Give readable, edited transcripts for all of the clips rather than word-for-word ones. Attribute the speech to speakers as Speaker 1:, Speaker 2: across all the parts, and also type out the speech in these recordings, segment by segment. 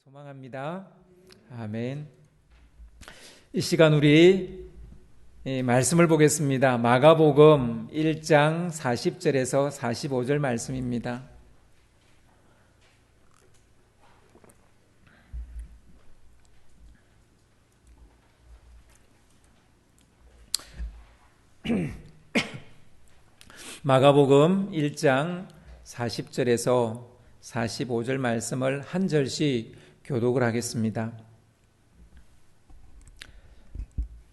Speaker 1: 소망합니다. 아멘. 이 시간 우리 말씀을 보겠습니다. 마가복음 1장 40절에서 45절 말씀입니다. 마가복음 1장 40절에서 45절 말씀을 한 절씩 교독을 하겠습니다.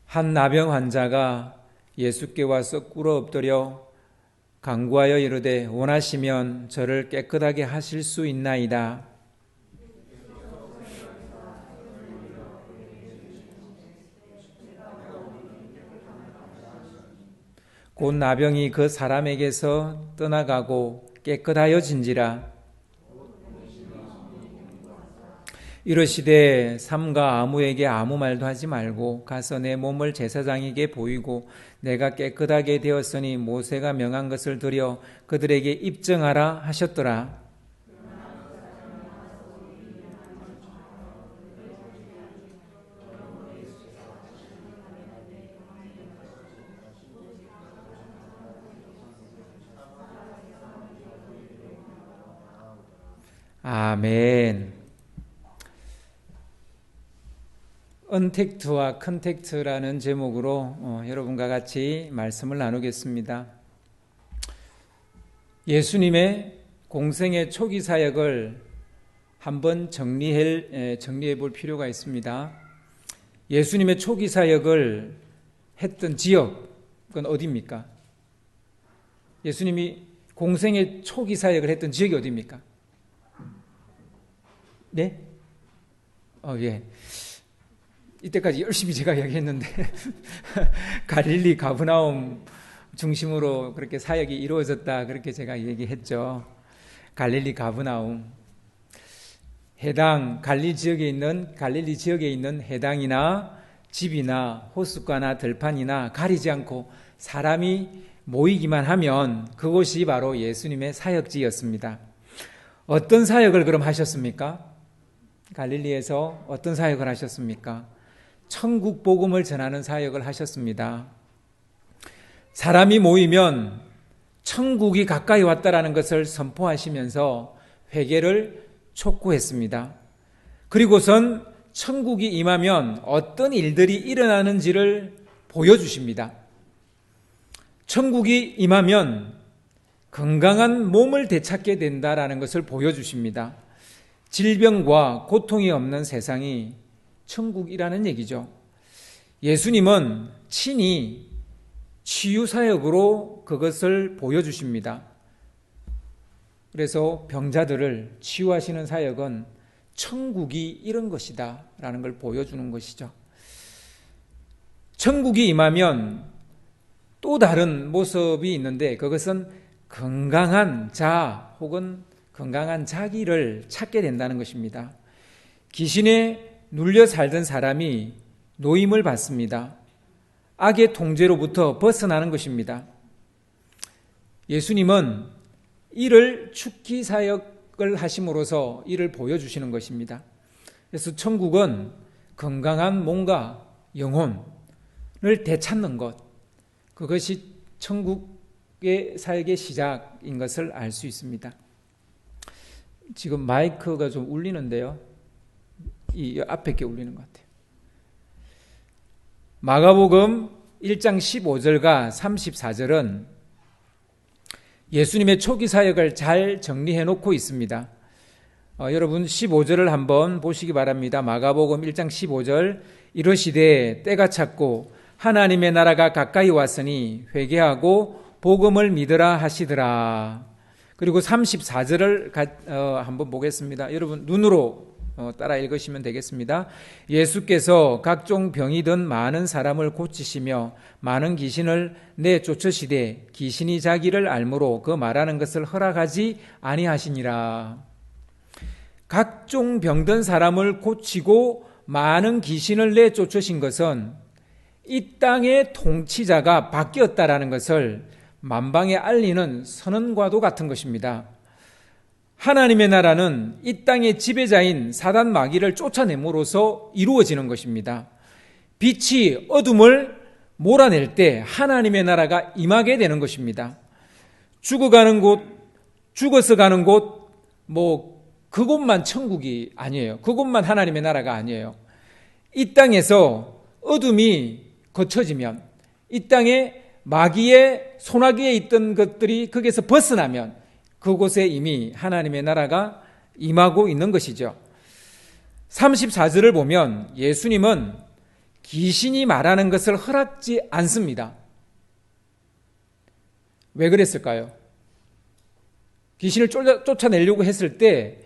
Speaker 1: 한 나병 환자가 예수께 와서 꿇어 엎드려 간구하여 이르되 원하시면 저를 깨끗하게 하실 수 있나이다. 곧 나병이 그 사람에게서 떠나가고 깨끗하여진지라. 이르시되 삼가 아무에게 아무 말도 하지 말고 가서 내 몸을 제사장에게 보이고 내가 깨끗하게 되었으니 모세가 명한 것을 드려 그들에게 입증하라 하셨더라. 아멘. 언택트와 컨택트라는 제목으로 여러분과 같이 말씀을 나누겠습니다. 예수님의 공생의 초기 사역을 한번 정리해 볼 필요가 있습니다. 예수님의 초기 사역을 했던 지역은 어디입니까? 예수님이 공생의 초기 사역을 했던 지역이 어디입니까? 네? 예. 이때까지 열심히 제가 이야기했는데 갈릴리 가브나움 중심으로 그렇게 사역이 이루어졌다 그렇게 제가 얘기했죠. 갈릴리 가브나움 해당 갈릴리 지역에 있는 해당이나 집이나 호숫가나 들판이나 가리지 않고 사람이 모이기만 하면 그곳이 바로 예수님의 사역지였습니다. 어떤 사역을 그럼 하셨습니까? 갈릴리에서 어떤 사역을 하셨습니까? 천국 복음을 전하는 사역을 하셨습니다. 사람이 모이면 천국이 가까이 왔다라는 것을 선포하시면서 회개를 촉구했습니다. 그리고선 천국이 임하면 어떤 일들이 일어나는지를 보여주십니다. 천국이 임하면 건강한 몸을 되찾게 된다라는 것을 보여주십니다. 질병과 고통이 없는 세상이 천국이라는 얘기죠. 예수님은 친히 치유사역으로 그것을 보여주십니다. 그래서 병자들을 치유하시는 사역은 천국이 이런 것이다 라는 걸 보여주는 것이죠. 천국이 임하면 또 다른 모습이 있는데 그것은 건강한 자 혹은 건강한 자기를 찾게 된다는 것입니다. 귀신에 눌려 살던 사람이 노임을 받습니다. 악의 통제로부터 벗어나는 것입니다. 예수님은 이를 축기 사역을 하심으로써 이를 보여주시는 것입니다. 그래서 천국은 건강한 몸과 영혼을 되찾는 것, 그것이 천국의 사역의 시작인 것을 알 수 있습니다. 지금 마이크가 좀 울리는데요. 이 앞에 게 울리는 것 같아요. 마가복음 1장 15절과 34절은 예수님의 초기 사역을 잘 정리해 놓고 있습니다. 여러분 15절을 한번 보시기 바랍니다. 마가복음 1장 15절 이르시되 때가 찼고 하나님의 나라가 가까이 왔으니 회개하고 복음을 믿으라 하시더라. 그리고 34절을 한번 보겠습니다. 여러분 눈으로 따라 읽으시면 되겠습니다. 예수께서 각종 병이든 많은 사람을 고치시며 많은 귀신을 내쫓으시되 귀신이 자기를 알므로 그 말하는 것을 허락하지 아니하시니라. 각종 병든 사람을 고치고 많은 귀신을 내쫓으신 것은 이 땅의 통치자가 바뀌었다라는 것을 만방에 알리는 선언과도 같은 것입니다. 하나님의 나라는 이 땅의 지배자인 사단 마귀를 쫓아냄으로써 이루어지는 것입니다. 빛이 어둠을 몰아낼 때 하나님의 나라가 임하게 되는 것입니다. 죽어가는 곳, 죽어서 가는 곳, 그곳만 천국이 아니에요. 그곳만 하나님의 나라가 아니에요. 이 땅에서 어둠이 거쳐지면, 이 땅에 마귀의 소나기에 있던 것들이 거기에서 벗어나면 그곳에 이미 하나님의 나라가 임하고 있는 것이죠. 34절을 보면 예수님은 귀신이 말하는 것을 허락지 않습니다. 왜 그랬을까요? 귀신을 쫓아내려고 했을 때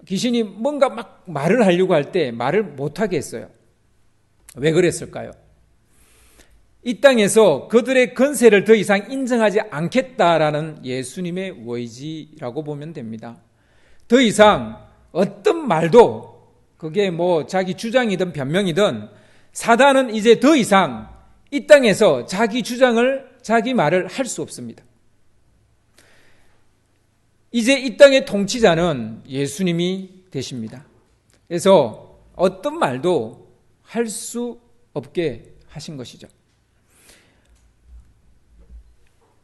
Speaker 1: 귀신이 뭔가 막 말을 하려고 할 때 말을 못하게 했어요. 왜 그랬을까요? 이 땅에서 그들의 건세를 더 이상 인정하지 않겠다라는 예수님의 의지라고 보면 됩니다. 더 이상 어떤 말도 그게 자기 주장이든 변명이든 사단은 이제 더 이상 이 땅에서 자기 주장을, 자기 말을 할 수 없습니다. 이제 이 땅의 통치자는 예수님이 되십니다. 그래서 어떤 말도 할 수 없게 하신 것이죠.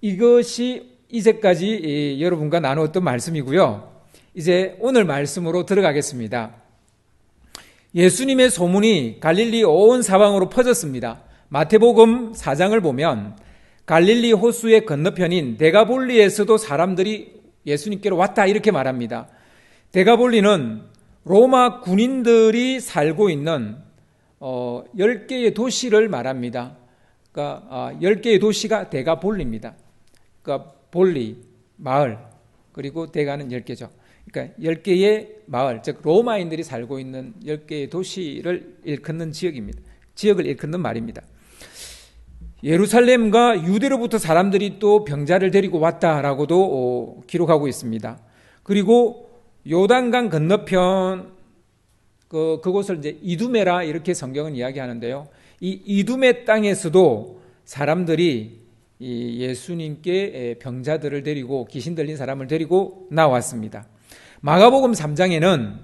Speaker 1: 이것이 이제까지 여러분과 나누었던 말씀이고요. 이제 오늘 말씀으로 들어가겠습니다. 예수님의 소문이 갈릴리 온 사방으로 퍼졌습니다. 마태복음 4장을 보면 갈릴리 호수의 건너편인 데가볼리에서도 사람들이 예수님께로 왔다 이렇게 말합니다. 데가볼리는 로마 군인들이 살고 있는 10개의 도시를 말합니다. 그러니까 10개의 도시가 데가볼리입니다. 그러니까 볼리, 마을, 그리고 데가는 10개죠. 그러니까 10개의 마을, 즉 로마인들이 살고 있는 10개의 도시를 일컫는 지역입니다. 지역을 일컫는 말입니다. 예루살렘과 유대로부터 사람들이 또 병자를 데리고 왔다라고도 기록하고 있습니다. 그리고 요단강 건너편 그곳을 이제 이두메라 이렇게 성경은 이야기하는데요. 이 이두메 땅에서도 사람들이 이 예수님께 병자들을 데리고 귀신 들린 사람을 데리고 나왔습니다. 마가복음 3장에는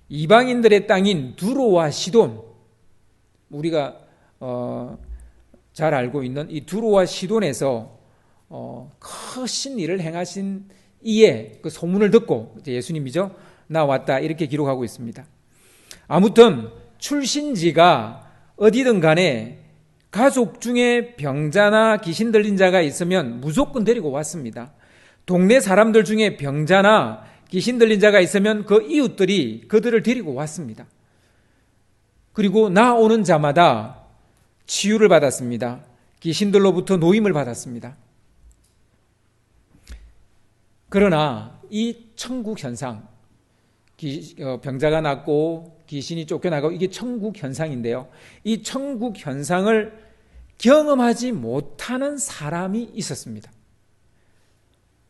Speaker 1: 이방인들의 땅인 두로와 시돈, 우리가 잘 알고 있는 이 두로와 시돈에서 크신 일을 행하신 이에 그 소문을 듣고 예수님이죠 나왔다 이렇게 기록하고 있습니다. 아무튼 출신지가 어디든 간에 가족 중에 병자나 귀신 들린 자가 있으면 무조건 데리고 왔습니다. 동네 사람들 중에 병자나 귀신 들린 자가 있으면 그 이웃들이 그들을 데리고 왔습니다. 그리고 나오는 자마다 치유를 받았습니다. 귀신들로부터 노임을 받았습니다. 그러나 이 천국 현상, 병자가 낫고 귀신이 쫓겨나고 이게 천국 현상인데요. 이 천국 현상을 경험하지 못하는 사람이 있었습니다.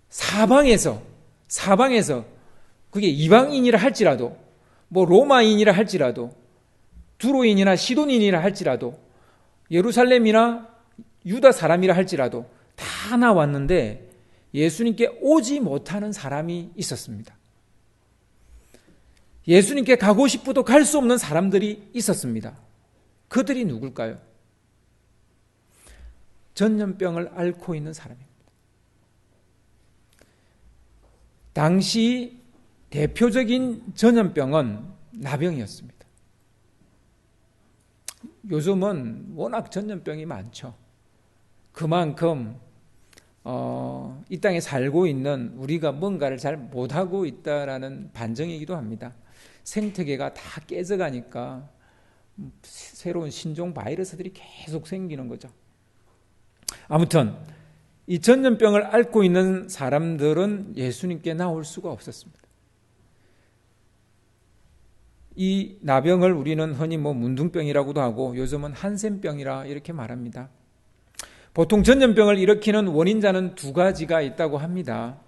Speaker 1: 사방에서 그게 이방인이라 할지라도 로마인이라 할지라도 두로인이나 시돈인이라 할지라도 예루살렘이나 유다 사람이라 할지라도 다 나왔는데 예수님께 오지 못하는 사람이 있었습니다. 예수님께 가고 싶어도 갈 수 없는 사람들이 있었습니다. 그들이 누굴까요? 전염병을 앓고 있는 사람입니다. 당시 대표적인 전염병은 나병이었습니다. 요즘은 워낙 전염병이 많죠. 그만큼 이 땅에 살고 있는 우리가 뭔가를 잘 못하고 있다라는 반증이기도 합니다. 생태계가 다 깨져가니까 새로운 신종 바이러스들이 계속 생기는 거죠. 아무튼 이 전염병을 앓고 있는 사람들은 예수님께 나올 수가 없었습니다. 이 나병을 우리는 흔히 문둥병이라고도 하고 요즘은 한센병이라 이렇게 말합니다. 보통 전염병을 일으키는 원인자는 두 가지가 있다고 합니다.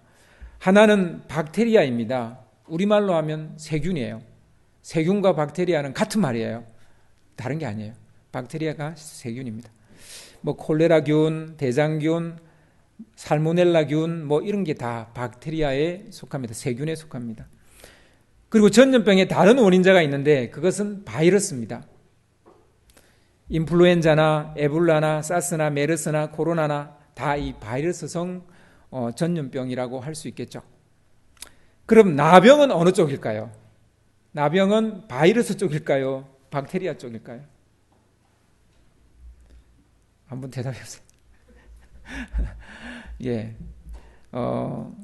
Speaker 1: 하나는 박테리아입니다. 우리말로 하면 세균이에요. 세균과 박테리아는 같은 말이에요. 다른 게 아니에요. 박테리아가 세균입니다. 콜레라균, 대장균, 살모넬라균 뭐 이런 게 다 박테리아에 속합니다. 세균에 속합니다. 그리고 전염병의 다른 원인자가 있는데 그것은 바이러스입니다. 인플루엔자나 에볼라나 사스나 메르스나 코로나나 다 이 바이러스성 전염병이라고 할 수 있겠죠. 그럼 나병은 어느 쪽일까요? 나병은 바이러스 쪽일까요? 박테리아 쪽일까요? 한번 대답해 보세요. 예, 뭐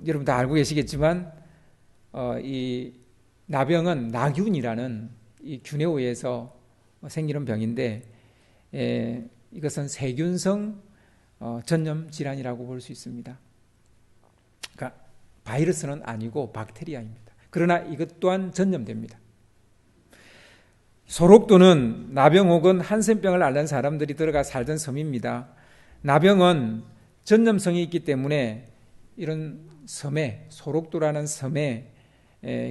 Speaker 1: 여러분 다 알고 계시겠지만 이 나병은 나균이라는 이 균에 의해서 생기는 병인데 이것은 세균성 전염 질환이라고 볼 수 있습니다. 그러니까 바이러스는 아니고 박테리아입니다. 그러나 이것 또한 전염됩니다. 소록도는 나병 혹은 한센병을 앓는 사람들이 들어가 살던 섬입니다. 나병은 전염성이 있기 때문에 이런 섬에, 소록도라는 섬에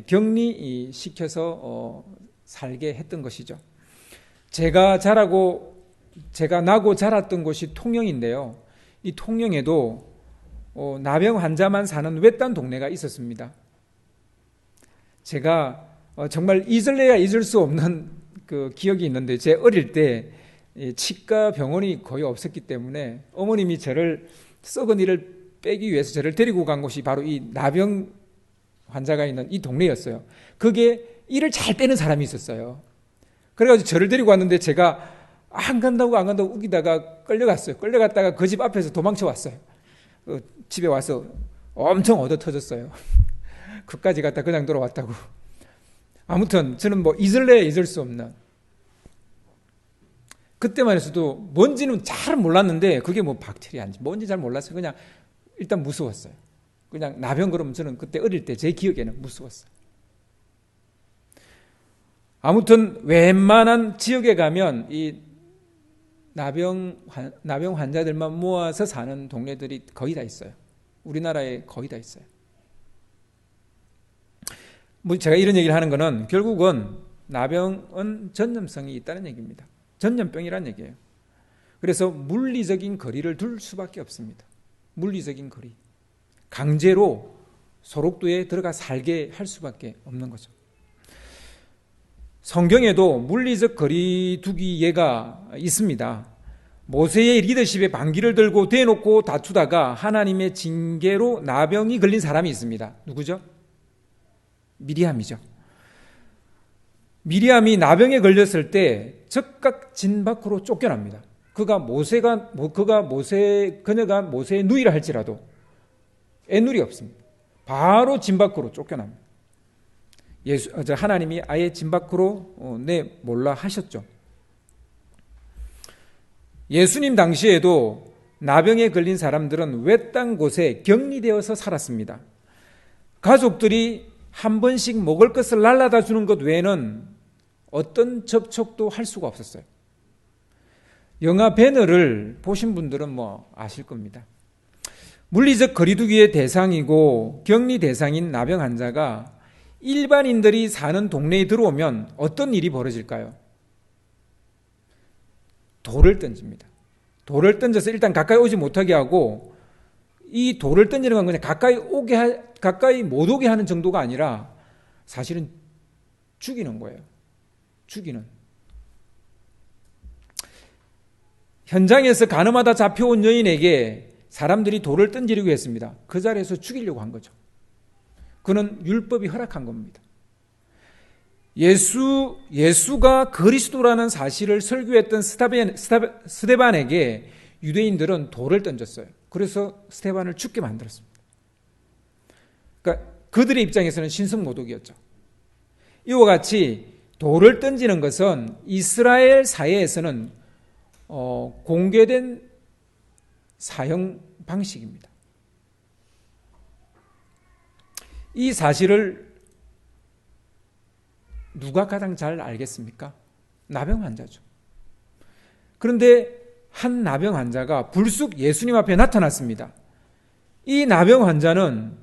Speaker 1: 격리시켜서 살게 했던 것이죠. 제가 나고 자랐던 곳이 통영인데요. 이 통영에도 나병 환자만 사는 외딴 동네가 있었습니다. 제가 정말 잊을래야 잊을 수 없는 그 기억이 있는데, 제 어릴 때 치과 병원이 거의 없었기 때문에 어머님이 저를 썩은 이를 빼기 위해서 저를 데리고 간 곳이 바로 이 나병 환자가 있는 이 동네였어요. 그게 이를 잘 빼는 사람이 있었어요. 그래가지고 저를 데리고 왔는데 제가 안 간다고 우기다가 끌려갔어요. 끌려갔다가 그 집 앞에서 도망쳐 왔어요. 집에 와서 엄청 얻어 터졌어요. 그까지 갔다 그냥 돌아왔다고. 아무튼 저는 뭐 잊을래야 잊을 수 없는, 그때만 해서도 뭔지는 잘 몰랐는데 그게 뭐 박테리아인지 뭔지 잘 몰랐어요. 그냥 일단 무서웠어요. 그냥 나병 그러면 저는 그때 어릴 때 제 기억에는 무서웠어요. 아무튼 웬만한 지역에 가면 이 나병 환자들만 모아서 사는 동네들이 거의 다 있어요. 우리나라에 거의 다 있어요. 뭐 제가 이런 얘기를 하는 거는 결국은 나병은 전염성이 있다는 얘기입니다. 전염병이라는 얘기예요. 그래서 물리적인 거리를 둘 수밖에 없습니다. 물리적인 거리. 강제로 소록도에 들어가 살게 할 수밖에 없는 거죠. 성경에도 물리적 거리 두기 예가 있습니다. 모세의 리더십에 반기를 들고 대놓고 다투다가 하나님의 징계로 나병이 걸린 사람이 있습니다. 누구죠? 미리암이죠. 미리암이 나병에 걸렸을 때 즉각 진 밖으로 쫓겨납니다. 그녀가 모세의 누이라 할지라도 애누리 없습니다. 바로 진 밖으로 쫓겨납니다. 하나님이 아예 진 밖으로 내몰라 하셨죠. 예수님 당시에도 나병에 걸린 사람들은 외딴 곳에 격리되어서 살았습니다. 가족들이 한 번씩 먹을 것을 날라다 주는 것 외에는 어떤 접촉도 할 수가 없었어요. 영화 배너를 보신 분들은 뭐 아실 겁니다. 물리적 거리두기의 대상이고 격리 대상인 나병 환자가 일반인들이 사는 동네에 들어오면 어떤 일이 벌어질까요? 돌을 던집니다. 돌을 던져서 일단 가까이 오지 못하게 하고, 이 돌을 던지는 건 그냥 가까이 못 오게 하는 정도가 아니라 사실은 죽이는 거예요. 죽이는. 현장에서 가늠하다 잡혀온 여인에게 사람들이 돌을 던지려고 했습니다. 그 자리에서 죽이려고 한 거죠. 그는 율법이 허락한 겁니다. 예수가 그리스도라는 사실을 설교했던 스데반에게 유대인들은 돌을 던졌어요. 그래서 스데반을 죽게 만들었습니다. 그러니까 그들의 입장에서는 신성모독이었죠. 이와 같이 돌을 던지는 것은 이스라엘 사회에서는 공개된 사형 방식입니다. 이 사실을 누가 가장 잘 알겠습니까? 나병 환자죠. 그런데 한 나병 환자가 불쑥 예수님 앞에 나타났습니다. 이 나병 환자는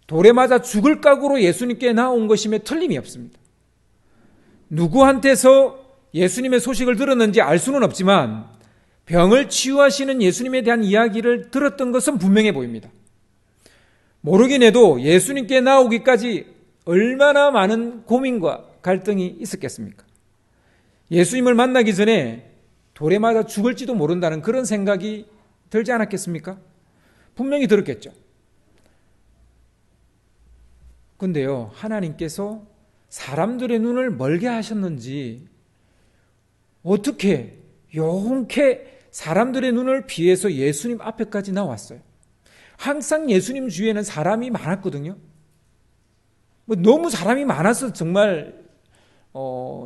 Speaker 1: 돌에 맞아 죽을 각오로 예수님께 나온 것임에 틀림이 없습니다. 누구한테서 예수님의 소식을 들었는지 알 수는 없지만 병을 치유하시는 예수님에 대한 이야기를 들었던 것은 분명해 보입니다. 모르긴 해도 예수님께 나오기까지 얼마나 많은 고민과 갈등이 있었겠습니까? 예수님을 만나기 전에 돌에 맞아 죽을지도 모른다는 그런 생각이 들지 않았겠습니까? 분명히 들었겠죠. 근데요, 하나님께서 사람들의 눈을 멀게 하셨는지 어떻게 용케 사람들의 눈을 피해서 예수님 앞에까지 나왔어요. 항상 예수님 주위에는 사람이 많았거든요. 너무 사람이 많아서 정말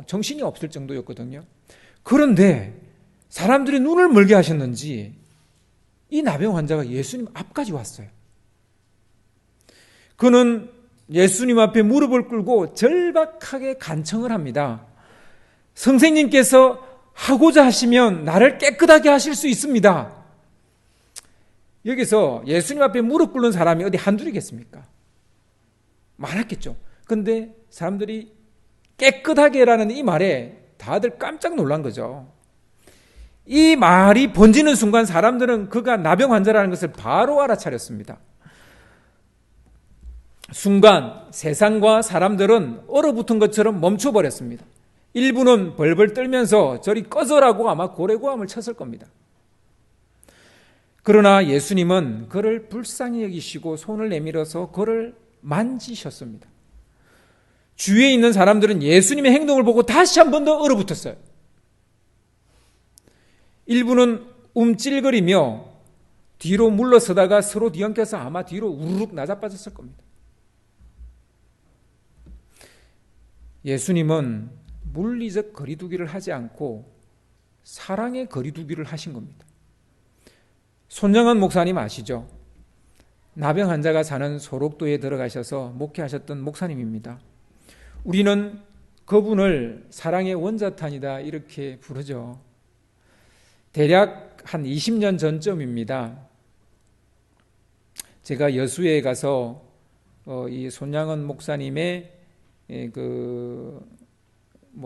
Speaker 1: 정신이 없을 정도였거든요. 그런데 사람들의 눈을 멀게 하셨는지 이 나병 환자가 예수님 앞까지 왔어요. 그는 예수님 앞에 무릎을 꿇고 절박하게 간청을 합니다. 선생님께서 하고자 하시면 나를 깨끗하게 하실 수 있습니다. 여기서 예수님 앞에 무릎 꿇는 사람이 어디 한둘이겠습니까? 많았겠죠. 그런데 사람들이 깨끗하게라는 이 말에 다들 깜짝 놀란 거죠. 이 말이 번지는 순간 사람들은 그가 나병 환자라는 것을 바로 알아차렸습니다. 순간 세상과 사람들은 얼어붙은 것처럼 멈춰버렸습니다. 일부는 벌벌 떨면서 저리 꺼져라고 아마 고래고함을 쳤을 겁니다. 그러나 예수님은 그를 불쌍히 여기시고 손을 내밀어서 그를 만지셨습니다. 주위에 있는 사람들은 예수님의 행동을 보고 다시 한 번 더 얼어붙었어요. 일부는 움찔거리며 뒤로 물러서다가 서로 뒤엉켜서 아마 뒤로 우르륵 나자빠졌을 겁니다. 예수님은 물리적 거리두기를 하지 않고 사랑의 거리두기를 하신 겁니다. 손정은 목사님 아시죠? 나병 환자가 사는 소록도에 들어가셔서 목회하셨던 목사님입니다. 우리는 그분을 사랑의 원자탄이다 이렇게 부르죠. 대략 한 20년 전쯤입니다. 제가 여수에 가서 이 손양은 목사님의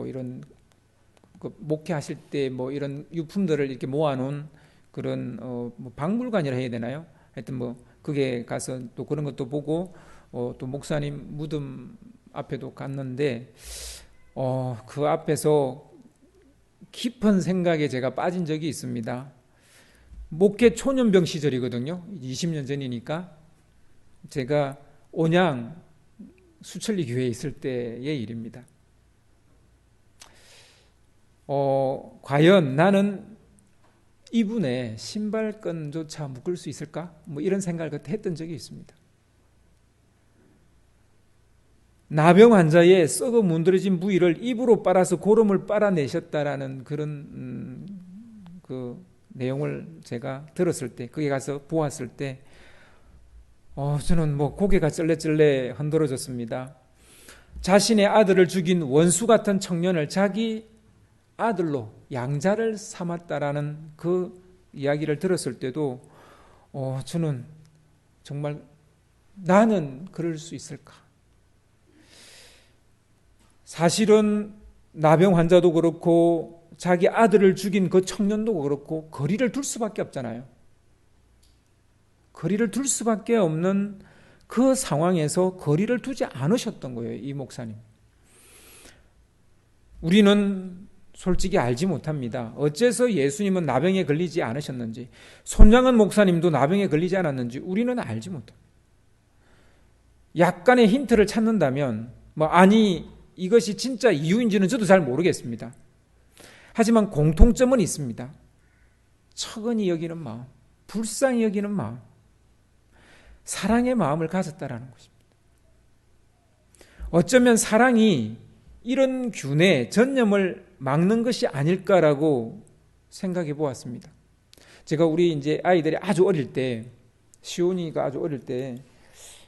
Speaker 1: 이런 목회하실 때 이런 유품들을 이렇게 모아놓은 그런 박물관이라 해야 되나요? 하여튼 그게 가서 또 그런 것도 보고 또 목사님 무덤 앞에도 갔는데 그 앞에서 깊은 생각에 제가 빠진 적이 있습니다. 목회 초년병 시절이거든요. 20년 전이니까 제가 온양 수천리 교회에 있을 때의 일입니다. 과연 나는 이분의 신발끈조차 묶을 수 있을까? 이런 생각을 그때 했던 적이 있습니다. 나병 환자의 썩어 문드러진 부위를 입으로 빨아서 고름을 빨아내셨다라는 그런 그 내용을 제가 들었을 때, 거기 가서 보았을 때, 저는 고개가 쩔레쩔레 흔들어졌습니다. 자신의 아들을 죽인 원수 같은 청년을 자기 아들로 양자를 삼았다라는 그 이야기를 들었을 때도 저는 정말 나는 그럴 수 있을까? 사실은 나병 환자도 그렇고 자기 아들을 죽인 그 청년도 그렇고 거리를 둘 수밖에 없잖아요. 거리를 둘 수밖에 없는 그 상황에서 거리를 두지 않으셨던 거예요, 이 목사님. 우리는 솔직히 알지 못합니다. 어째서 예수님은 나병에 걸리지 않으셨는지, 손장은 목사님도 나병에 걸리지 않았는지 우리는 알지 못합니다. 약간의 힌트를 찾는다면 이것이 진짜 이유인지는 저도 잘 모르겠습니다. 하지만 공통점은 있습니다. 척은히 여기는 마음, 불쌍히 여기는 마음, 사랑의 마음을 가졌다라는 것입니다. 어쩌면 사랑이 이런 균의 전염을 막는 것이 아닐까라고 생각해 보았습니다. 제가 우리 이제 아이들이 아주 어릴 때, 시온이가 아주 어릴 때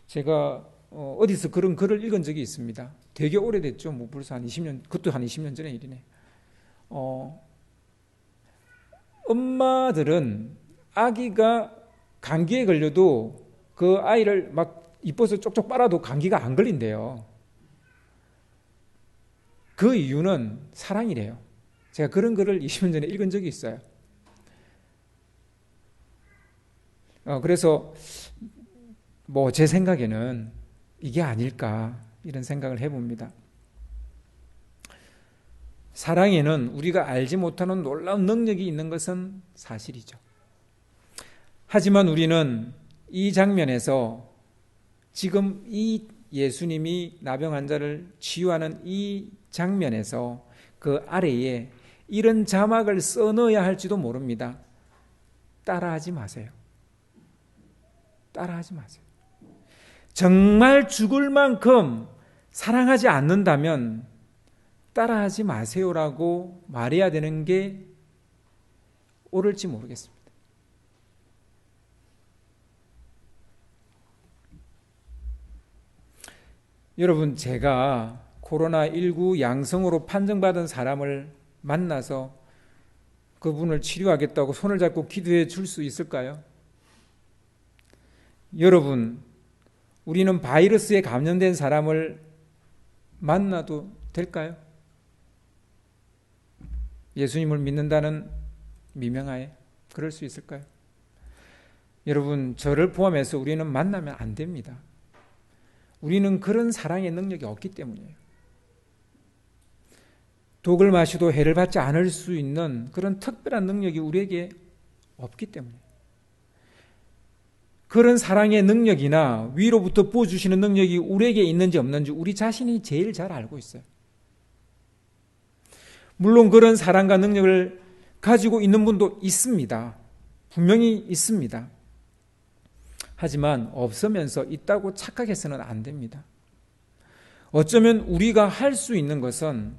Speaker 1: 제가 어디서 그런 글을 읽은 적이 있습니다. 되게 오래됐죠. 벌써 한 20년, 그것도 한 20년 전의 일이네. 엄마들은 아기가 감기에 걸려도 그 아이를 막 이뻐서 쪽쪽 빨아도 감기가 안 걸린대요. 그 이유는 사랑이래요. 제가 그런 글을 20년 전에 읽은 적이 있어요. 그래서 뭐 제 생각에는 이게 아닐까 이런 생각을 해봅니다. 사랑에는 우리가 알지 못하는 놀라운 능력이 있는 것은 사실이죠. 하지만 우리는 이 장면에서 지금 이 예수님이 나병 환자를 치유하는 이 장면에서 그 아래에 이런 자막을 써넣어야 할지도 모릅니다. 따라하지 마세요. 따라하지 마세요. 정말 죽을 만큼 사랑하지 않는다면 따라하지 마세요라고 말해야 되는 게 옳을지 모르겠습니다. 여러분, 제가 코로나19 양성으로 판정받은 사람을 만나서 그분을 치료하겠다고 손을 잡고 기도해 줄 수 있을까요? 여러분, 우리는 바이러스에 감염된 사람을 만나도 될까요? 예수님을 믿는다는 미명하에 그럴 수 있을까요? 여러분, 저를 포함해서 우리는 만나면 안 됩니다. 우리는 그런 사랑의 능력이 없기 때문이에요. 독을 마셔도 해를 받지 않을 수 있는 그런 특별한 능력이 우리에게 없기 때문이에요. 그런 사랑의 능력이나 위로부터 부어주시는 능력이 우리에게 있는지 없는지 우리 자신이 제일 잘 알고 있어요. 물론 그런 사랑과 능력을 가지고 있는 분도 있습니다. 분명히 있습니다. 하지만 없으면서 있다고 착각해서는 안 됩니다. 어쩌면 우리가 할 수 있는 것은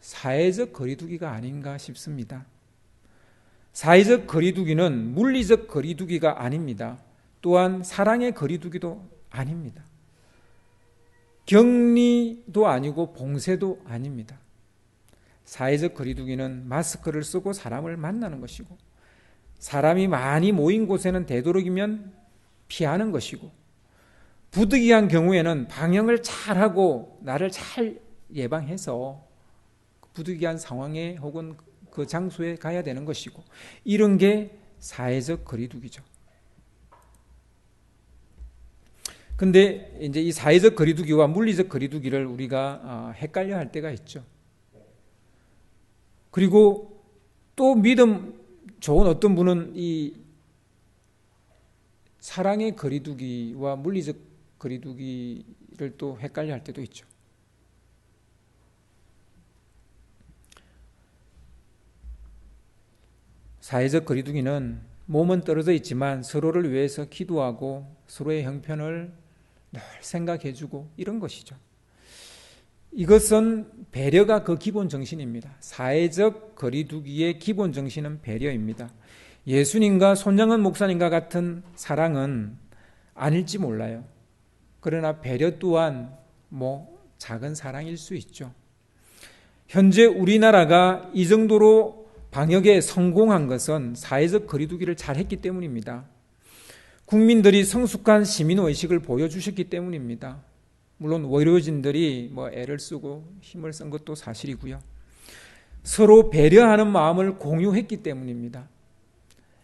Speaker 1: 사회적 거리두기가 아닌가 싶습니다. 사회적 거리두기는 물리적 거리두기가 아닙니다. 또한 사랑의 거리두기도 아닙니다. 격리도 아니고 봉쇄도 아닙니다. 사회적 거리두기는 마스크를 쓰고 사람을 만나는 것이고, 사람이 많이 모인 곳에는 되도록이면 피하는 것이고, 부득이한 경우에는 방역을 잘하고 나를 잘 예방해서 부득이한 상황에 혹은 그 장소에 가야 되는 것이고, 이런 게 사회적 거리두기죠. 근데 이제 이 사회적 거리두기와 물리적 거리두기를 우리가 헷갈려 할 때가 있죠. 그리고 또 믿음 좋은 어떤 분은 이 사랑의 거리두기와 물리적 거리두기를 또 헷갈려 할 때도 있죠. 사회적 거리두기는 몸은 떨어져 있지만 서로를 위해서 기도하고 서로의 형편을 늘 생각해주고 이런 것이죠. 이것은 배려가 그 기본 정신입니다. 사회적 거리두기의 기본 정신은 배려입니다. 예수님과 손정은 목사님과 같은 사랑은 아닐지 몰라요. 그러나 배려 또한 작은 사랑일 수 있죠. 현재 우리나라가 이 정도로 방역에 성공한 것은 사회적 거리두기를 잘했기 때문입니다. 국민들이 성숙한 시민의식을 보여주셨기 때문입니다. 물론 의료진들이 애를 쓰고 힘을 쓴 것도 사실이고요. 서로 배려하는 마음을 공유했기 때문입니다.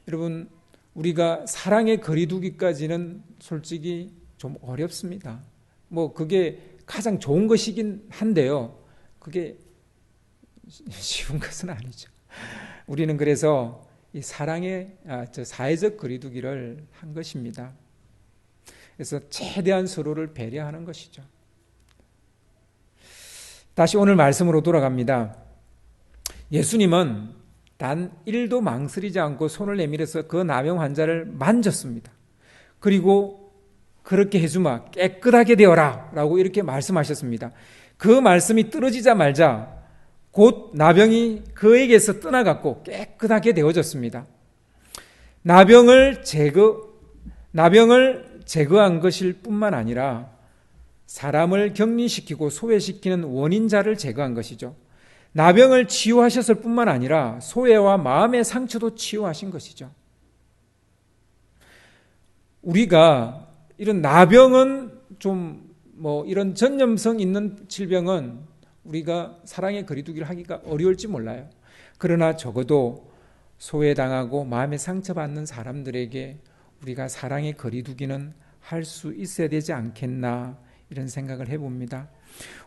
Speaker 1: 여러분, 우리가 사랑의 거리두기까지는 솔직히 좀 어렵습니다. 그게 가장 좋은 것이긴 한데요. 그게 쉬운 것은 아니죠. 우리는 그래서 이 사랑의 사회적 거리두기를 한 것입니다. 그래서 최대한 서로를 배려하는 것이죠. 다시 오늘 말씀으로 돌아갑니다. 예수님은 단 1도 망설이지 않고 손을 내밀어서 그 나병 환자를 만졌습니다. 그리고 그렇게 해주마 깨끗하게 되어라 라고 이렇게 말씀하셨습니다. 그 말씀이 떨어지자마자 곧 나병이 그에게서 떠나갔고 깨끗하게 되어졌습니다. 나병을 제거한 것일 뿐만 아니라 사람을 격리시키고 소외시키는 원인자를 제거한 것이죠. 나병을 치유하셨을 뿐만 아니라 소외와 마음의 상처도 치유하신 것이죠. 우리가 이런 나병은 이런 전염성 있는 질병은 우리가 사랑의 거리두기를 하기가 어려울지 몰라요. 그러나 적어도 소외당하고 마음에 상처받는 사람들에게 우리가 사랑의 거리두기는 할 수 있어야 되지 않겠나, 이런 생각을 해봅니다.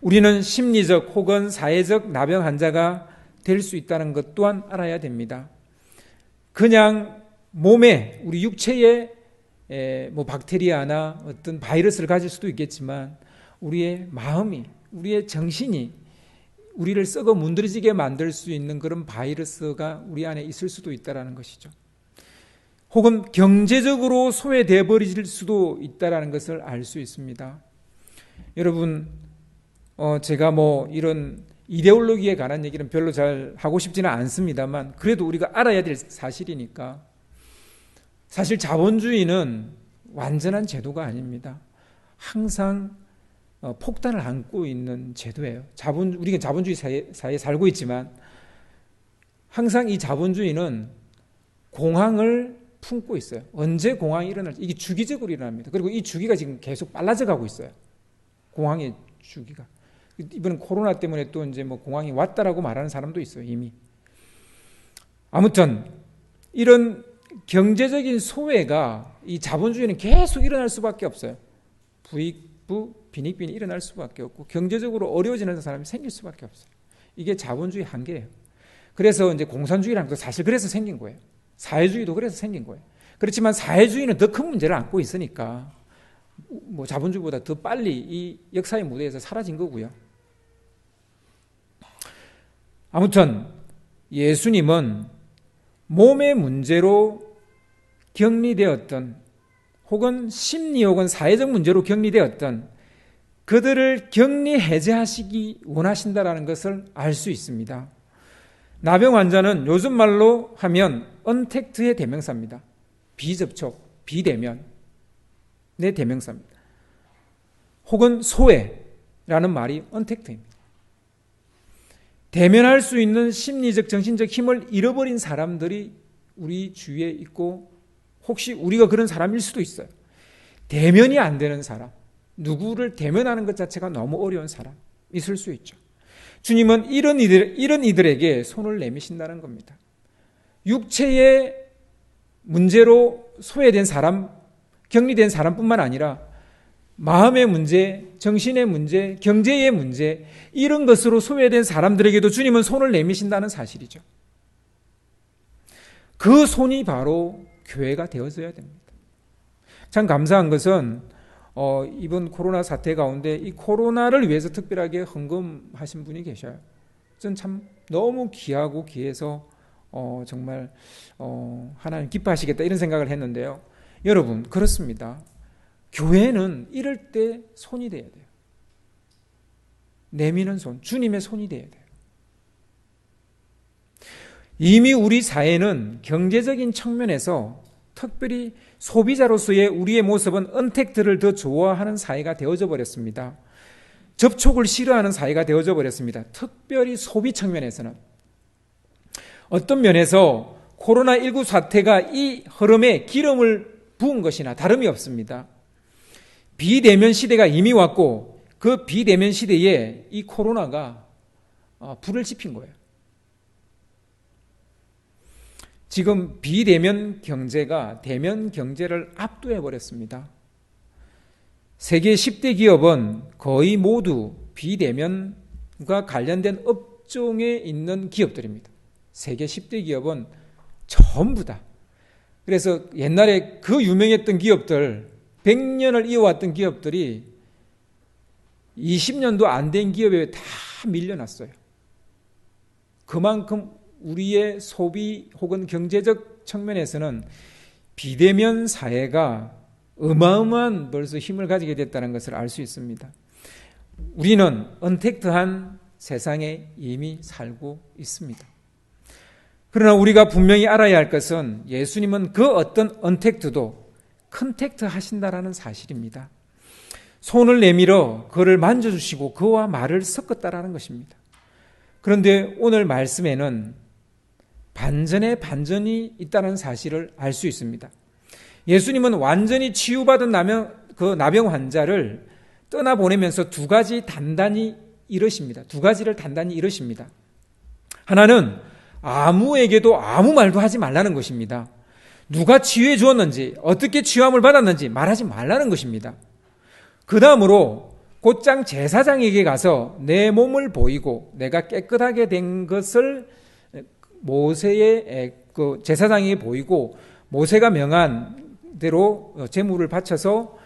Speaker 1: 우리는 심리적 혹은 사회적 나병 환자가 될 수 있다는 것 또한 알아야 됩니다. 그냥 몸에, 우리 육체에 박테리아나 어떤 바이러스를 가질 수도 있겠지만 우리의 마음이, 우리의 정신이 우리를 썩어 문드러지게 만들 수 있는 그런 바이러스가 우리 안에 있을 수도 있다는 것이죠. 혹은 경제적으로 소외되어 버릴 수도 있다는 것을 알 수 있습니다. 여러분, 제가 이런 이데올로기에 관한 얘기는 별로 잘 하고 싶지는 않습니다만 그래도 우리가 알아야 될 사실이니까, 사실 자본주의는 완전한 제도가 아닙니다. 항상 폭탄을 안고 있는 제도예요. 우리가 자본주의 사회에 살고 있지만 항상 이 자본주의는 공황을 품고 있어요. 언제 공황이 일어날지, 이게 주기적으로 일어납니다. 그리고 이 주기가 지금 계속 빨라져 가고 있어요. 공황의 주기가. 이번 코로나 때문에 또 이제 공황이 왔다라고 말하는 사람도 있어요, 이미. 아무튼 이런 경제적인 소외가 이 자본주의는 계속 일어날 수밖에 없어요. 부익부 빈익빈이 일어날 수밖에 없고 경제적으로 어려워지는 사람이 생길 수밖에 없어요. 이게 자본주의 한계예요. 그래서 이제 공산주의라는 거 사실 그래서 생긴 거예요. 사회주의도 그래서 생긴 거예요. 그렇지만 사회주의는 더 큰 문제를 안고 있으니까 자본주의보다 더 빨리 이 역사의 무대에서 사라진 거고요. 아무튼 예수님은 몸의 문제로 격리되었던 혹은 심리 혹은 사회적 문제로 격리되었던 그들을 격리 해제하시기 원하신다라는 것을 알 수 있습니다. 나병 환자는 요즘 말로 하면 언택트의 대명사입니다. 비접촉, 비대면의 대명사입니다. 혹은 소외라는 말이 언택트입니다. 대면할 수 있는 심리적, 정신적 힘을 잃어버린 사람들이 우리 주위에 있고 혹시 우리가 그런 사람일 수도 있어요. 대면이 안 되는 사람, 누구를 대면하는 것 자체가 너무 어려운 사람 있을 수 있죠. 주님은 이런 이들에게 손을 내미신다는 겁니다. 육체의 문제로 소외된 사람, 격리된 사람뿐만 아니라 마음의 문제, 정신의 문제, 경제의 문제, 이런 것으로 소외된 사람들에게도 주님은 손을 내미신다는 사실이죠. 그 손이 바로 교회가 되어져야 됩니다. 참 감사한 것은 이번 코로나 사태 가운데 이 코로나를 위해서 특별하게 헌금하신 분이 계셔요. 전 참 너무 귀하고 귀해서 정말 하나님 기뻐하시겠다 이런 생각을 했는데요. 여러분, 그렇습니다. 교회는 이럴 때 손이 돼야 돼요. 내미는 손, 주님의 손이 돼야 돼요. 이미 우리 사회는 경제적인 측면에서 특별히 소비자로서의 우리의 모습은 언택트를 더 좋아하는 사회가 되어져 버렸습니다. 접촉을 싫어하는 사회가 되어져 버렸습니다. 특별히 소비 측면에서는. 어떤 면에서 코로나19 사태가 이 흐름에 기름을 부은 것이나 다름이 없습니다. 비대면 시대가 이미 왔고 그 비대면 시대에 이 코로나가 불을 지핀 거예요. 지금 비대면 경제가 대면 경제를 압도해 버렸습니다. 세계 10대 기업은 거의 모두 비대면과 관련된 업종에 있는 기업들입니다. 세계 10대 기업은 전부 다. 그래서 옛날에 그 유명했던 기업들, 100년을 이어왔던 기업들이 20년도 안 된 기업에 다 밀려났어요. 그만큼 우리의 소비 혹은 경제적 측면에서는 비대면 사회가 어마어마한 벌써 힘을 가지게 됐다는 것을 알 수 있습니다. 우리는 언택트한 세상에 이미 살고 있습니다. 그러나 우리가 분명히 알아야 할 것은 예수님은 그 어떤 언택트도 컨택트 하신다라는 사실입니다. 손을 내밀어 그를 만져주시고 그와 말을 섞었다라는 것입니다. 그런데 오늘 말씀에는 반전에 반전이 있다는 사실을 알 수 있습니다. 예수님은 완전히 치유받은 나병 환자를 떠나보내면서 두 가지를 단단히 이르십니다. 하나는 아무에게도 아무 말도 하지 말라는 것입니다. 누가 치유해 주었는지, 어떻게 치유함을 받았는지 말하지 말라는 것입니다. 그 다음으로 곧장 제사장에게 가서 내 몸을 보이고 내가 깨끗하게 된 것을 모세의 그 제사장에게 보이고 모세가 명한 대로 제물을 바쳐서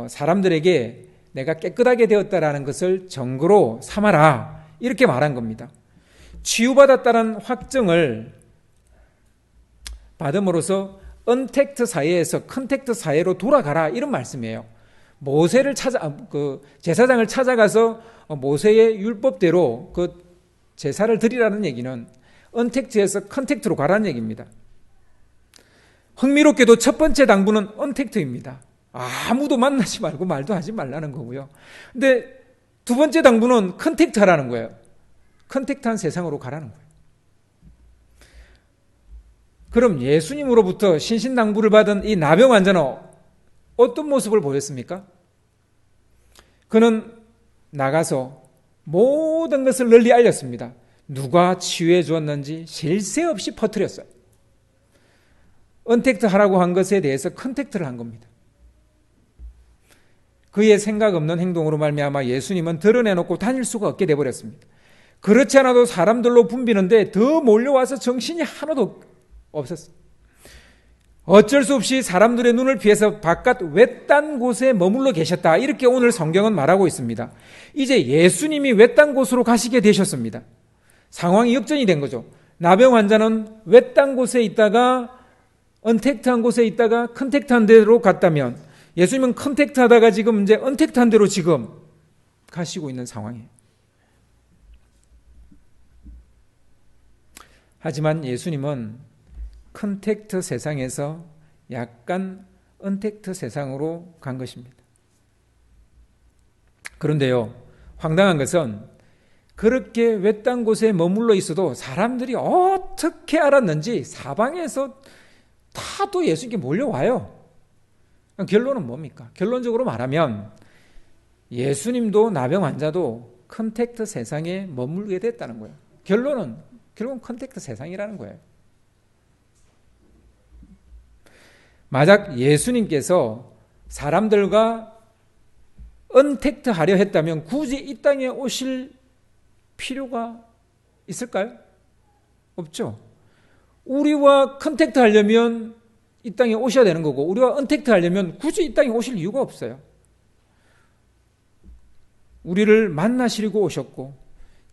Speaker 1: 사람들에게 내가 깨끗하게 되었다라는 것을 증거로 삼아라, 이렇게 말한 겁니다. 치유받았다는 확증을 받음으로써 언택트 사회에서 컨택트 사회로 돌아가라, 이런 말씀이에요. 모세를 제사장을 찾아가서 모세의 율법대로 그 제사를 드리라는 얘기는 언택트에서 컨택트로 가라는 얘기입니다. 흥미롭게도 첫 번째 당부는 언택트입니다. 아무도 만나지 말고 말도 하지 말라는 거고요. 근데 두 번째 당부는 컨택트 하라는 거예요. 컨택트한 세상으로 가라는 거예요. 그럼 예수님으로부터 신신당부를 받은 이 나병 환자는 어떤 모습을 보였습니까? 그는 나가서 모든 것을 널리 알렸습니다. 누가 치유해 주었는지 쉴 새 없이 퍼뜨렸어요. 언택트 하라고 한 것에 대해서 컨택트를 한 겁니다. 그의 생각 없는 행동으로 말미암아 예수님은 드러내놓고 다닐 수가 없게 돼버렸습니다. 그렇지 않아도 사람들로 붐비는데 더 몰려와서 정신이 하나도 없었어요. 어쩔 수 없이 사람들의 눈을 피해서 바깥 외딴 곳에 머물러 계셨다, 이렇게 오늘 성경은 말하고 있습니다. 이제 예수님이 외딴 곳으로 가시게 되셨습니다. 상황이 역전이 된 거죠. 나병 환자는 외딴 곳에 있다가 언택트한 곳에 있다가 컨택트한 데로 갔다면 예수님은 컨택트 하다가 지금 이제 언택트한 데로 지금 가시고 있는 상황이에요. 하지만 예수님은 컨택트 세상에서 약간 언택트 세상으로 간 것입니다. 그런데요, 황당한 것은 그렇게 외딴 곳에 머물러 있어도 사람들이 어떻게 알았는지 사방에서 다 또 예수님께 몰려와요. 결론은 뭡니까? 결론적으로 말하면 예수님도 나병 환자도 컨택트 세상에 머물게 됐다는 거예요. 결국은 컨택트 세상이라는 거예요. 만약 예수님께서 사람들과 언택트 하려 했다면 굳이 이 땅에 오실 필요가 있을까요? 없죠. 우리와 컨택트 하려면 이 땅에 오셔야 되는 거고, 우리와 언택트 하려면 굳이 이 땅에 오실 이유가 없어요. 우리를 만나시려고 오셨고,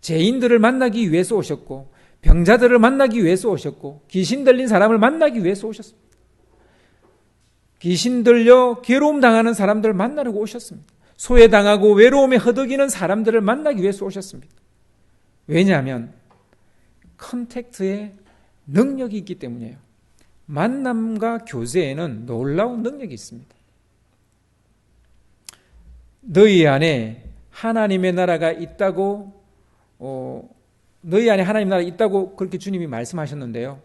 Speaker 1: 죄인들을 만나기 위해서 오셨고, 병자들을 만나기 위해서 오셨고, 귀신 들린 사람을 만나기 위해서 오셨습니다. 귀신 들려 괴로움 당하는 사람들을 만나려고 오셨습니다. 소외당하고 외로움에 허덕이는 사람들을 만나기 위해서 오셨습니다. 왜냐하면 컨택트에 능력이 있기 때문이에요. 만남과 교제에는 놀라운 능력이 있습니다. 너희 안에 하나님의 나라가 있다고, 너희 안에 하나님의 나라가 있다고 그렇게 주님이 말씀하셨는데요.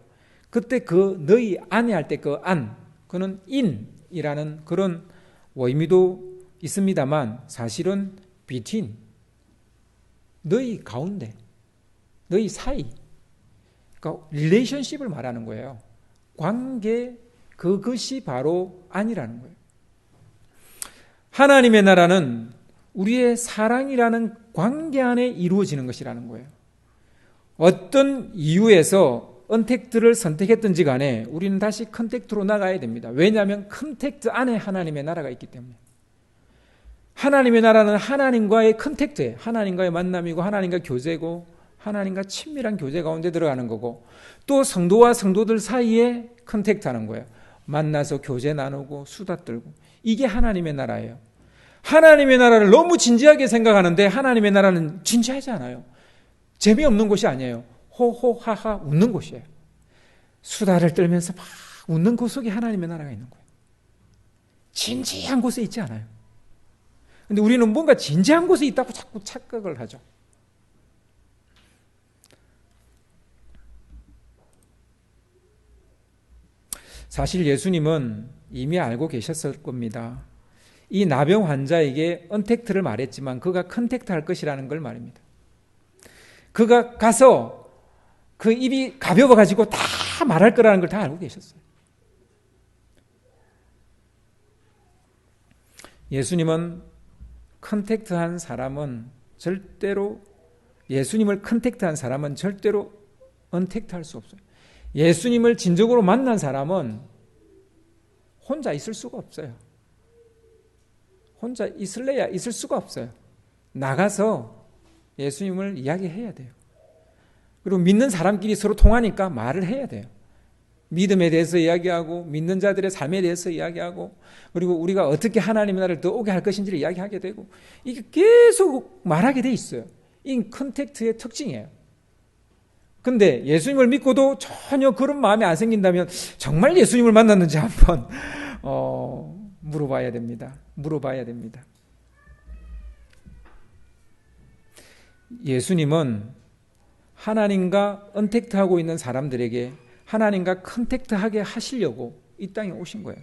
Speaker 1: 그때 그 너희 안에 할 때 그 안, 그는 인이라는 그런 의미도 있습니다만 사실은 between, 너희 가운데, 너희 사이, 그러니까 릴레이션십을 말하는 거예요. 관계, 그것이 바로 안이라는 거예요. 하나님의 나라는 우리의 사랑이라는 관계 안에 이루어지는 것이라는 거예요. 어떤 이유에서 언택트를 선택했든지 간에 우리는 다시 컨택트로 나가야 됩니다. 왜냐하면 컨택트 안에 하나님의 나라가 있기 때문에. 하나님의 나라는 하나님과의 컨택트에, 하나님과의 만남이고 하나님과 교제고 하나님과 친밀한 교제 가운데 들어가는 거고, 또 성도와 성도들 사이에 컨택트하는 거예요. 만나서 교제 나누고 수다 떨고, 이게 하나님의 나라예요. 하나님의 나라를 너무 진지하게 생각하는데 하나님의 나라는 진지하지 않아요. 재미없는 곳이 아니에요. 호호하하 웃는 곳이에요. 수다를 떨면서 막 웃는 곳 속에 하나님의 나라가 있는 거예요. 진지한 곳에 있지 않아요. 근데 우리는 뭔가 진지한 곳에 있다고 자꾸 착각을 하죠. 사실 예수님은 이미 알고 계셨을 겁니다. 이 나병 환자에게 언택트를 말했지만 그가 컨택트 할 것이라는 걸 말입니다. 그가 가서 그 입이 가벼워가지고 다 말할 거라는 걸 다 알고 계셨어요. 예수님을 컨택트한 사람은 절대로 언택트할 수 없어요. 예수님을 진정으로 만난 사람은 혼자 있을 수가 없어요. 혼자 있을래야 있을 수가 없어요. 나가서 예수님을 이야기해야 돼요. 그리고 믿는 사람끼리 서로 통하니까 말을 해야 돼요. 믿음에 대해서 이야기하고 믿는 자들의 삶에 대해서 이야기하고 그리고 우리가 어떻게 하나님의 나라를 더 오게 할 것인지를 이야기하게 되고 이게 계속 말하게 돼 있어요. 이 컨택트의 특징이에요. 근데 예수님을 믿고도 전혀 그런 마음이 안 생긴다면 정말 예수님을 만났는지 한번 물어봐야 됩니다. 예수님은 하나님과 언택트하고 있는 사람들에게 하나님과 컨택트하게 하시려고 이 땅에 오신 거예요.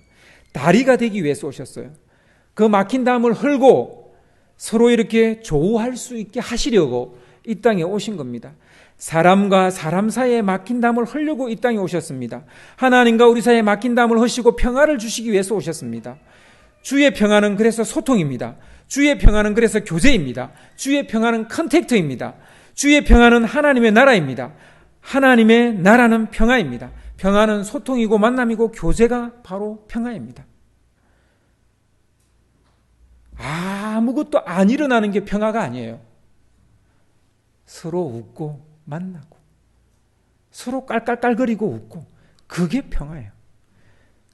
Speaker 1: 다리가 되기 위해서 오셨어요. 그 막힌 담을 헐고 서로 이렇게 조우할 수 있게 하시려고 이 땅에 오신 겁니다. 사람과 사람 사이에 막힌 담을 헐려고 이 땅에 오셨습니다. 하나님과 우리 사이에 막힌 담을 허시고 평화를 주시기 위해서 오셨습니다. 주의 평화는 그래서 소통입니다. 주의 평화는 그래서 교제입니다. 주의 평화는 컨택트입니다. 주의 평화는 하나님의 나라입니다. 하나님의 나라는 평화입니다. 평화는 소통이고 만남이고 교제가 바로 평화입니다. 아무것도 안 일어나는 게 평화가 아니에요. 서로 웃고 만나고 서로 깔깔깔거리고 웃고 그게 평화예요.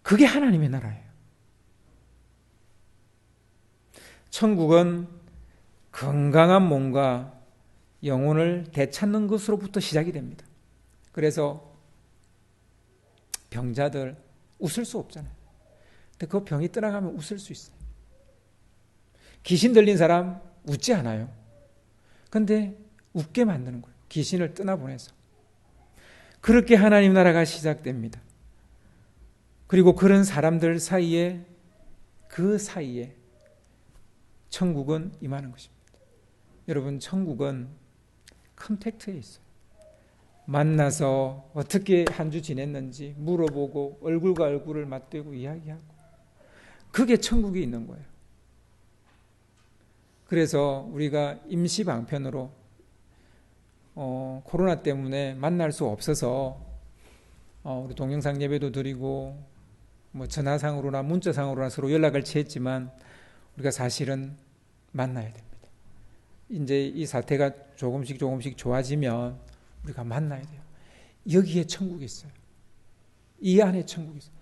Speaker 1: 그게 하나님의 나라예요. 천국은 건강한 몸과 영혼을 되찾는 것으로부터 시작이 됩니다. 그래서 병자들 웃을 수 없잖아요. 근데 그 병이 떠나가면 웃을 수 있어요. 귀신 들린 사람 웃지 않아요. 근데 웃게 만드는 거예요. 귀신을 떠나보내서. 그렇게 하나님 나라가 시작됩니다. 그리고 그런 사람들 사이에 그 사이에 천국은 임하는 것입니다. 여러분, 천국은 컨택트에 있어요. 만나서 어떻게 한 주 지냈는지 물어보고 얼굴과 얼굴을 맞대고 이야기하고 그게 천국이 있는 거예요. 그래서 우리가 임시방편으로 코로나 때문에 만날 수 없어서 우리 동영상 예배도 드리고 뭐 전화상으로나 문자상으로나 서로 연락을 취했지만 우리가 사실은 만나야 됩니다. 이제 이 사태가 조금씩 좋아지면 우리가 만나야 돼요. 여기에 천국이 있어요. 이 안에 천국이 있어요.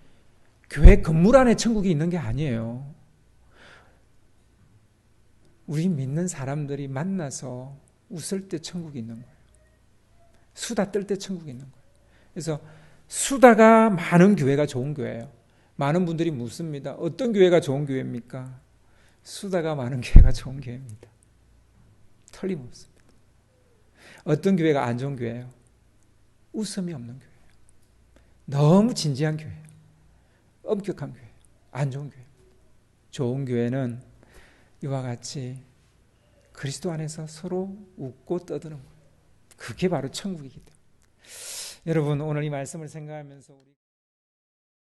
Speaker 1: 교회 건물 안에 천국이 있는 게 아니에요. 우리 믿는 사람들이 만나서 웃을 때 천국이 있는 거예요. 수다 떨 때 천국이 있는 거예요. 그래서 수다가 많은 교회가 좋은 교회예요. 많은 분들이 묻습니다. 어떤 교회가 좋은 교회입니까? 수다가 많은 교회가 좋은 교회입니다. 틀림없습니다. 어떤 교회가 안 좋은 교회예요? 웃음이 없는 교회예요. 너무 진지한 교회예요. 엄격한 교회예요. 안 좋은 교회예요. 좋은 교회는 이와 같이 그리스도 안에서 서로 웃고 떠드는 거예요. 그게 바로 천국이기 때문에. 여러분, 오늘 이 말씀을 생각하면서 우리